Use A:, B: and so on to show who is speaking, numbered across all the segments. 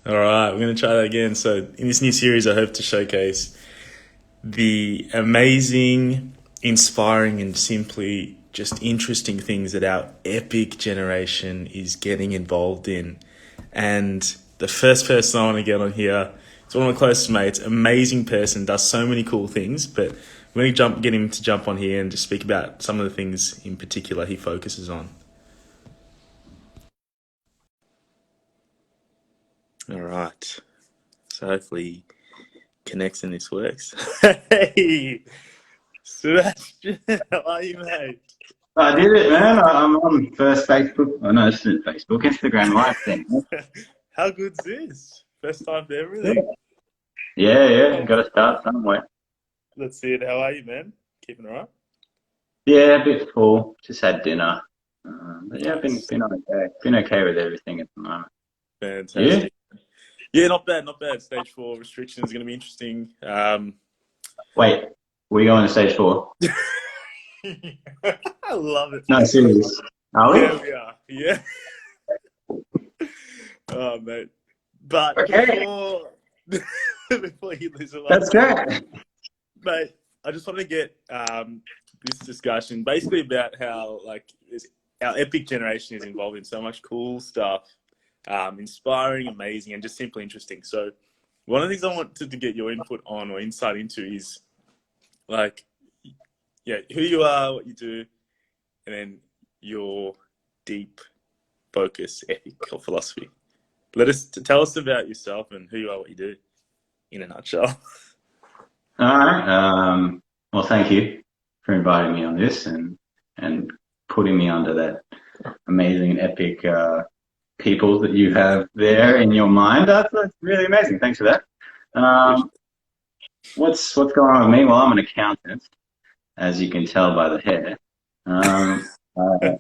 A: All right, we're going to try that again. So, in this new series, I hope to showcase the amazing, inspiring, and simply just interesting things that our epic generation is getting involved in. And the first person I want to get on here is one of my closest mates, amazing person, does so many cool things. But we're going to get him to jump on here and just speak about some of the things in particular he focuses on. All right. So hopefully connects and this works. Hey, Sebastian, how are you, mate?
B: I did it, man. I'm on first Facebook. Oh, no, this isn't Facebook. Instagram Live thing.
A: How good's this? First time for everything.
B: Yeah, yeah. Got to start somewhere.
A: Let's see it. How are you, man? Keeping all right?
B: Yeah, a bit full. Just had dinner. But yeah, been
A: Nice.
B: been okay. Been okay with everything at the moment. You?
A: Fantastic. Yeah, not bad, not bad. Stage 4 restrictions is going to be interesting.
B: Wait, we going to stage four?
A: I love it.
B: No, serious. Are we?
A: Yeah, we are. Yeah. Oh, mate. But
B: Okay,
A: before you lose a lot
B: that's
A: of time,
B: great.
A: mate, I just want to get this discussion basically about how our epic generation is involved in so much cool stuff, inspiring, amazing, and just simply interesting. So one of the things I wanted to get your input on or insight into is like, yeah, who you are, what you do, and then your deep focus, ethic, or philosophy. Tell us about yourself and who you are, what you do, in a nutshell.
B: All right. Well, thank you for inviting me on this and putting me under that amazing and epic people that you have there in your mind. That's really amazing. Thanks for that. Um, what's going on with me? Well, I'm an accountant, as you can tell by the hair. Um, uh,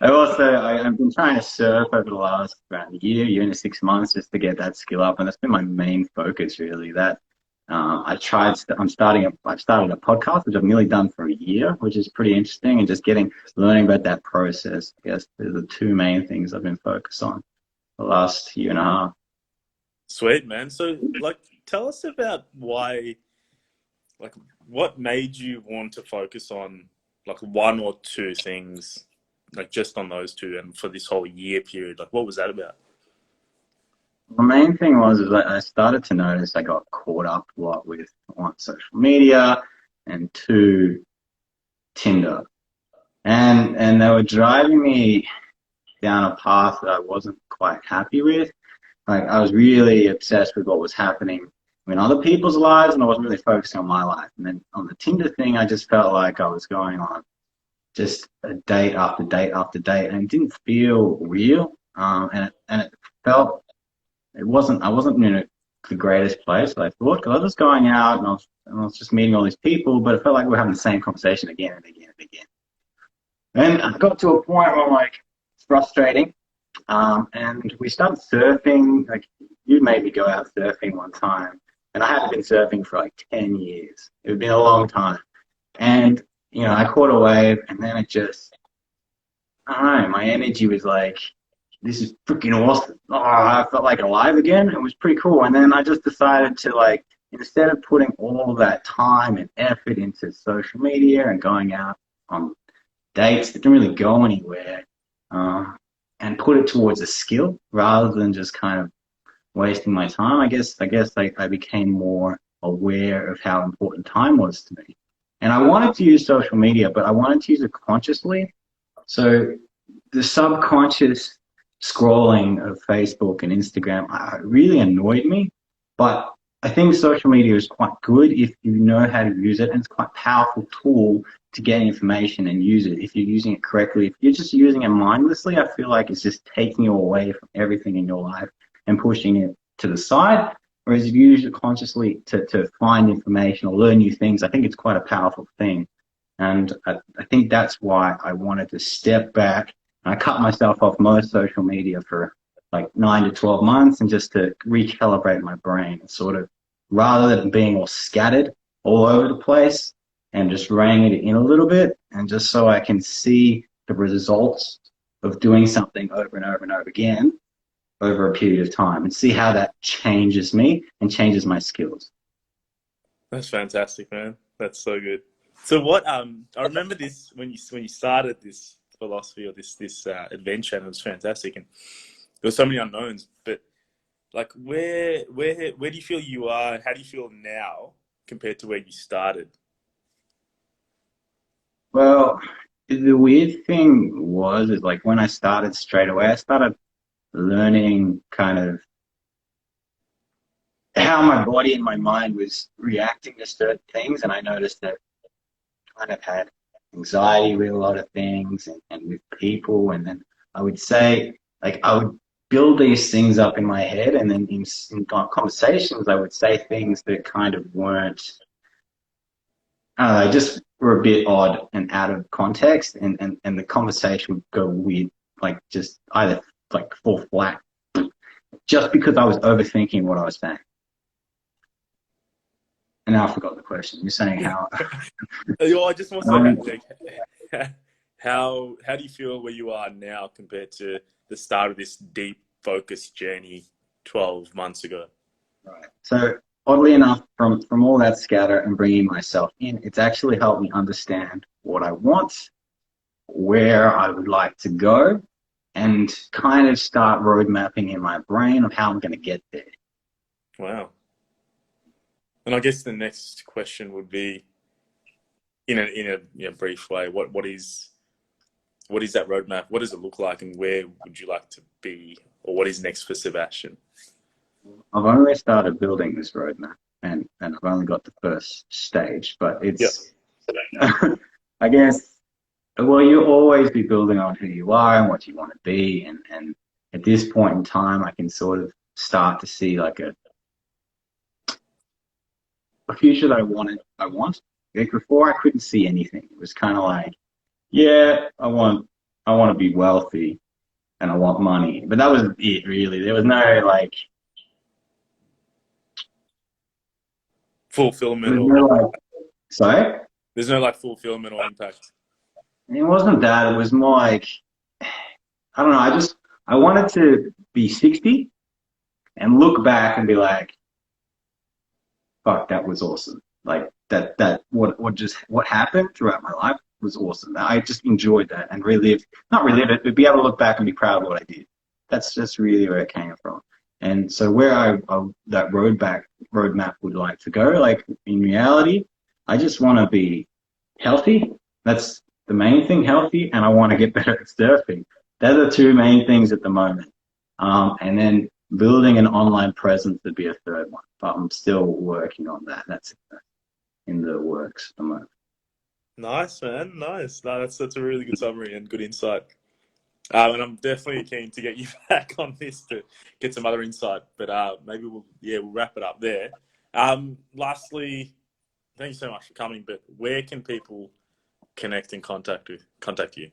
B: I've been trying to surf over the last around a year and 6 months just to get that skill up, and that's been my main focus really. That I've started a podcast which I've nearly done for a year, which is pretty interesting, and just learning about that process. I guess are the two main things I've been focused on the last year and a half.
A: Sweet, man. So, tell us about like, what made you want to focus on, like, one or two things, like, just on those two, and for this whole year period? Like, what was that about?
B: The main thing was is that I started to notice I got caught up a lot with one social media and two Tinder, and they were driving me down a path that I wasn't quite happy with. Like I was really obsessed with what was happening in other people's lives, and I wasn't really focusing on my life. And then on the Tinder thing, I just felt like I was going on just a date after date after date, and it didn't feel real. And it felt it wasn't I wasn't in the greatest place I thought, because I was just going out and I was just meeting all these people, but it felt like we were having the same conversation again and again and again. And I got to a point where I'm like, it's frustrating. And we started surfing. Like you made me go out surfing one time, and I hadn't been surfing for like 10 years. It had been a long time. And, I caught a wave, and then I don't know, my energy was like, this is freaking awesome. Oh, I felt like alive again. It was pretty cool. And then I just decided to, like, instead of putting all of that time and effort into social media and going out on dates that didn't really go anywhere, um, and put it towards a skill rather than just kind of wasting my time. I became more aware of how important time was to me. And I wanted to use social media, but I wanted to use it consciously. So the subconscious scrolling of Facebook and Instagram really annoyed me. But I think social media is quite good if you know how to use it, and it's quite a powerful tool to get information and use it if you're using it correctly. If you're just using it mindlessly, I feel like it's just taking you away from everything in your life and pushing it to the side. Whereas if you use it consciously to find information or learn new things, I think it's quite a powerful thing. And I think that's why I wanted to step back. I cut myself off most social media for like 9 to 12 months, and just to recalibrate my brain, sort of, rather than being all scattered all over the place, and just reining it in a little bit, and just so I can see the results of doing something over and over and over again, over a period of time and see how that changes me and changes my skills.
A: That's fantastic, man. That's so good. So what? I remember this when you started this philosophy or this adventure, and it was fantastic, and there were so many unknowns. But like, where do you feel you are? How do you feel now compared to where you started?
B: Well, the weird thing is like when I started straight away, I started learning kind of how my body and my mind was reacting to certain things. And I noticed that I kind of had anxiety with a lot of things and with people. And then I would say, like, I would build these things up in my head. And then in conversations, I would say things that kind of weren't, I don't know, just were a bit odd and out of context. And the conversation would go weird, like just either like fall flat just because I was overthinking what I was saying. And now I forgot the question. You're saying how?
A: I just want to say, how do you feel where you are now compared to the start of this deep focus journey 12 months ago?
B: Right. So oddly enough, from all that scatter and bringing myself in, it's actually helped me understand what I want, where I would like to go, and kind of start road mapping in my brain of how I'm going to get there.
A: Wow. And I guess the next question would be, in a brief way, what is that roadmap? What does it look like, and where would you like to be, or what is next for Sebastian?
B: I've only started building this roadmap, and I've only got the first stage, but it's, yep. I guess, well, you'll always be building on who you are and what you want to be, and at this point in time, I can sort of start to see like a future that I want. Like before, I couldn't see anything. It was kind of like, yeah, I want to be wealthy and I want money, but that was it really. There was no like
A: fulfillment
B: sorry?
A: There's no like fulfillment or impact.
B: It wasn't that. It was more like, I don't know. I wanted to be 60 and look back and be like, fuck, that was awesome. Like what happened throughout my life was awesome. I just enjoyed that and not relive it, but be able to look back and be proud of what I did. That's just really where it came from. And so where that roadmap would like to go, like in reality, I just want to be healthy. That's the main thing, healthy, and I want to get better at surfing. They're the two main things at the moment. And then building an online presence would be a third one, but I'm still working on that. That's in the works at the moment.
A: Nice, man. Nice. No, that's a really good summary and good insight. And I'm definitely keen to get you back on this to get some other insight. But maybe we'll wrap it up there. Lastly, thank you so much for coming. But where can people connect and contact you?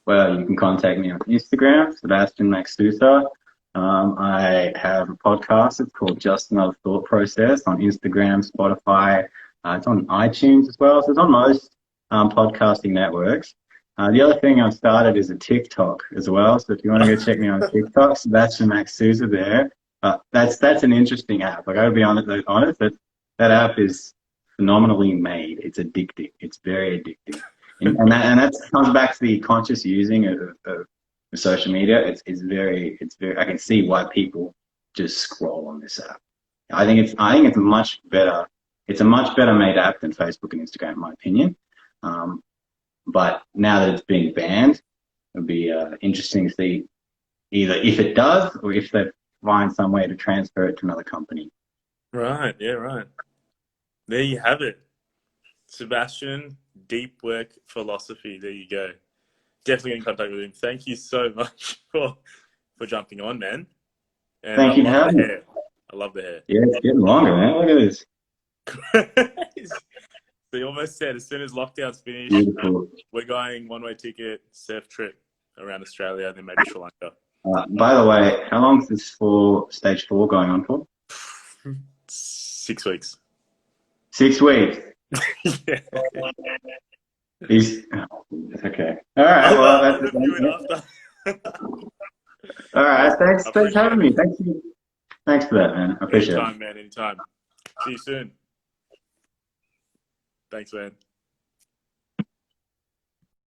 B: Well, you can contact me on Instagram, Sebastian Maxusa. I have a podcast. It's called Just Another Thought Process on Instagram, Spotify. It's on iTunes as well. So it's on most podcasting networks. The other thing I've started is a TikTok as well. So if you want to go check me on TikTok, Sebastian Maxusa there. That's an interesting app. Like I gotta be honest, that app is phenomenally made. It's addictive. It's very addictive. And that comes back to the conscious using of social media. It's very. I can see why people just scroll on this app. I think it's much better. It's a much better made app than Facebook and Instagram, in my opinion. But now that it's being banned, it'll be interesting to see either if it does or if they find some way to transfer it to another company.
A: Right. Yeah. Right. There you have it, Sebastian. Deep work philosophy. There you go. Definitely get in contact with him. Thank you so much for jumping on, man. And
B: Thank you for having me.
A: I love the hair.
B: Yeah, it's getting longer, man. Look at this.
A: So you almost said as soon as lockdown's finished, we're going one-way ticket, surf trip around Australia, and then maybe Sri Lanka.
B: By the way, how long is this stage 4 going on for?
A: 6 weeks.
B: 6 weeks.
A: Yeah.
B: Okay. All right. Well, that's All right. Thanks.
A: I
B: Thanks for
A: appreciate
B: having
A: it.
B: me. Thanks for that, man. I appreciate it.
A: Anytime, man. Anytime. See you soon. Thanks, man.